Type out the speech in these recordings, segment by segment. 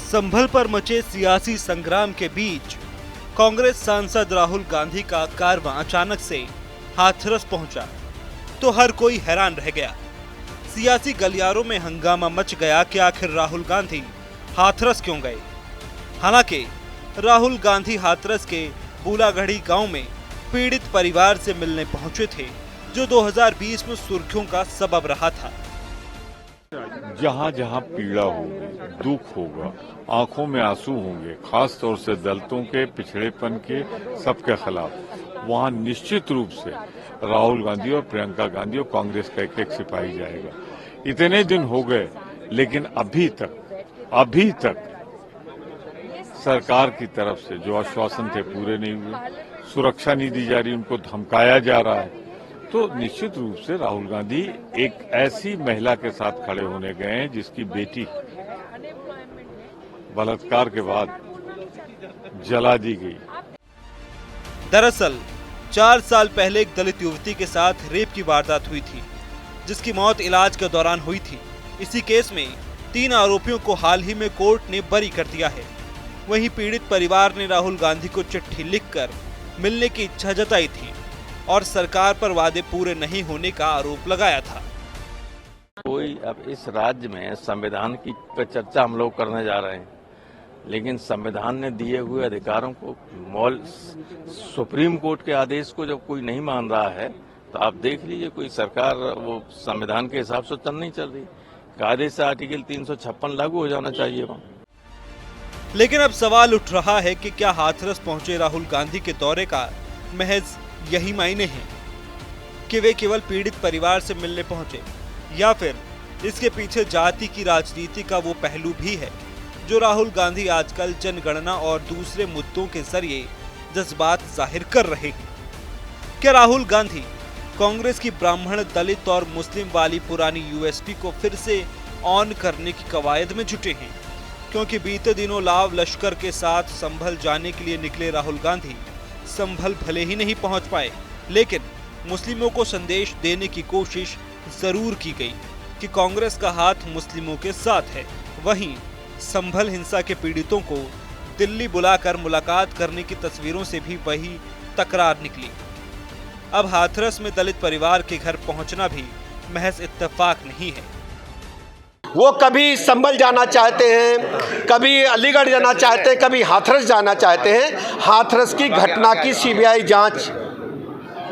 संभल पर मचे सियासी संग्राम के बीच कांग्रेस सांसद राहुल गांधी का कारवां अचानक से हाथरस पहुंचा तो हर कोई हैरान रह गया। सियासी गलियारों में हंगामा मच गया कि आखिर राहुल गांधी हाथरस क्यों गए। हालांकि राहुल गांधी हाथरस के बूलागढ़ी गांव में पीड़ित परिवार से मिलने पहुंचे थे, जो 2020 में सुर्खियों का सबब रहा था। जहाँ जहाँ पीड़ा होगी, दुख होगा, आंखों में आंसू होंगे, खास तौर से दलितों के, पिछड़ेपन के, सबके खिलाफ, वहाँ निश्चित रूप से राहुल गांधी और प्रियंका गांधी और कांग्रेस का एक सिपाही जाएगा। इतने दिन हो गए, लेकिन अभी तक सरकार की तरफ से जो आश्वासन थे पूरे नहीं हुए, सुरक्षा नहीं दी जा रही, उनको धमकाया जा रहा है। तो निश्चित रूप से राहुल गांधी एक ऐसी महिला के साथ खड़े होने गए हैं जिसकी बेटी बलात्कार के बाद जला दी गई। दरअसल 4 साल पहले एक दलित युवती के साथ रेप की वारदात हुई थी, जिसकी मौत इलाज के दौरान हुई थी। इसी केस में 3 आरोपियों को हाल ही में कोर्ट ने बरी कर दिया है। वहीं पीड़ित परिवार ने राहुल गांधी को चिट्ठी लिखकर मिलने की इच्छा जताई थी और सरकार पर वादे पूरे नहीं होने का आरोप लगाया था। कोई अब इस राज्य में संविधान की चर्चा हम लोग करने जा रहे हैं, लेकिन संविधान ने दिए हुए अधिकारों को सुप्रीम कोर्ट के आदेश को जब कोई नहीं मान रहा है, तो आप देख लीजिए कोई सरकार वो संविधान के हिसाब से चल नहीं चल रही। कायदे से आर्टिकल 356 लागू हो जाना चाहिए वहाँ। लेकिन अब सवाल उठ रहा है कि क्या हाथरस पहुंचे राहुल गांधी के दौरे का महज यही मायने हैं कि वे केवल पीड़ित परिवार से मिलने पहुंचे, या फिर इसके पीछे जाति की राजनीति का वो पहलू भी है जो राहुल गांधी आजकल जनगणना और दूसरे मुद्दों के जरिए जज्बात जाहिर कर रहे हैं। क्या राहुल गांधी कांग्रेस की ब्राह्मण, दलित और मुस्लिम वाली पुरानी यूएसपी को फिर से ऑन करने की कवायद में जुटे हैं? क्योंकि बीते दिनों लाव लश्कर के साथ संभल जाने के लिए निकले राहुल गांधी संभल भले ही नहीं पहुंच पाए, लेकिन मुस्लिमों को संदेश देने की कोशिश जरूर की गई कि कांग्रेस का हाथ मुस्लिमों के साथ है। वहीं संभल हिंसा के पीड़ितों को दिल्ली बुलाकर मुलाकात करने की तस्वीरों से भी वही तकरार निकली। अब हाथरस में दलित परिवार के घर पहुंचना भी महज इत्तेफाक नहीं है। वो कभी संभल जाना चाहते हैं, कभी अलीगढ़ जाना चाहते हैं, कभी हाथरस जाना चाहते हैं। हाथरस की घटना की सीबीआई जांच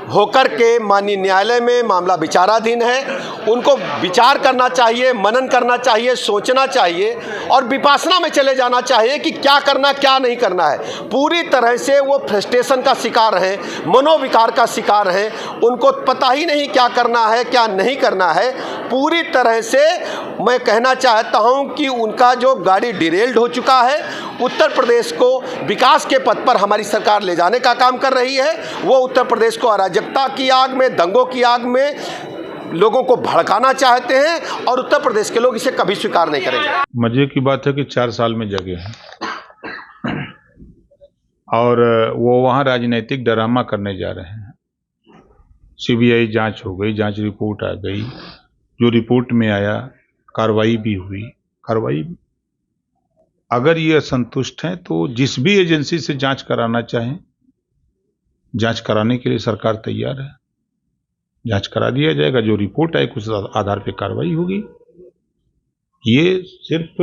होकर के माननीय न्यायालय में मामला विचाराधीन है। उनको विचार करना चाहिए, मनन करना चाहिए, सोचना चाहिए और विपासना में चले जाना चाहिए कि क्या करना क्या नहीं करना है। पूरी तरह से वो फ्रस्ट्रेशन का शिकार हैं, मनोविकार का शिकार हैं। उनको पता ही नहीं क्या करना है क्या नहीं करना है। पूरी तरह से मैं कहना चाहता हूं कि उनका जो गाड़ी डिरेल्ड हो चुका है, उत्तर प्रदेश को विकास के पथ पर हमारी सरकार ले जाने का काम कर रही है। वो उत्तर प्रदेश को अराजकता की आग में, दंगों की आग में लोगों को भड़काना चाहते हैं और उत्तर प्रदेश के लोग इसे कभी स्वीकार नहीं करेंगे। मजे की बात है कि 4 साल में जगे हैं और वो वहाँ राजनीतिक ड्रामा करने जा रहे हैं। सीबीआई जांच हो गई, जांच रिपोर्ट आ गई, जो रिपोर्ट में आया कार्रवाई भी हुई। कार्रवाई अगर ये असंतुष्ट हैं तो जिस भी एजेंसी से जांच कराना चाहें, जांच कराने के लिए सरकार तैयार है। जांच करा दिया जाएगा, जो रिपोर्ट आए उस आधार पे कार्रवाई होगी। ये सिर्फ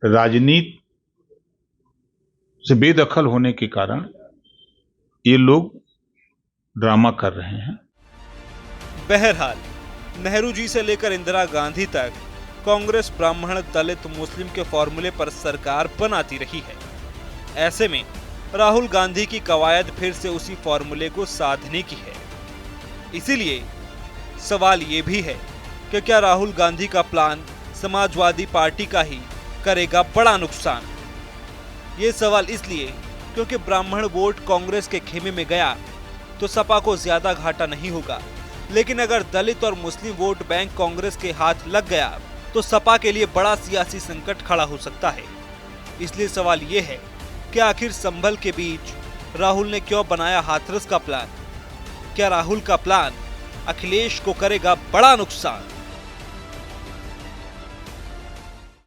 राजनीति से बेदखल होने के कारण ये लोग ड्रामा कर रहे हैं। बहरहाल नेहरू जी से लेकर इंदिरा गांधी तक कांग्रेस ब्राह्मण, दलित, मुस्लिम के फॉर्मूले पर सरकार बनाती रही है। ऐसे में राहुल गांधी की कवायद फिर से उसी फॉर्मूले को साधने की है। इसीलिए सवाल ये भी है कि क्या राहुल गांधी का प्लान समाजवादी पार्टी का ही करेगा बड़ा नुकसान? ये सवाल इसलिए क्योंकि ब्राह्मण वोट कांग्रेस के खेमे में गया तो सपा को ज्यादा घाटा नहीं होगा, लेकिन अगर दलित और मुस्लिम वोट बैंक कांग्रेस के हाथ लग गया तो सपा के लिए बड़ा सियासी संकट खड़ा हो सकता है। इसलिए सवाल ये है कि आखिर संभल के बीच राहुल ने क्यों बनाया हाथरस का प्लान? क्या राहुल का प्लान अखिलेश को करेगा बड़ा नुकसान?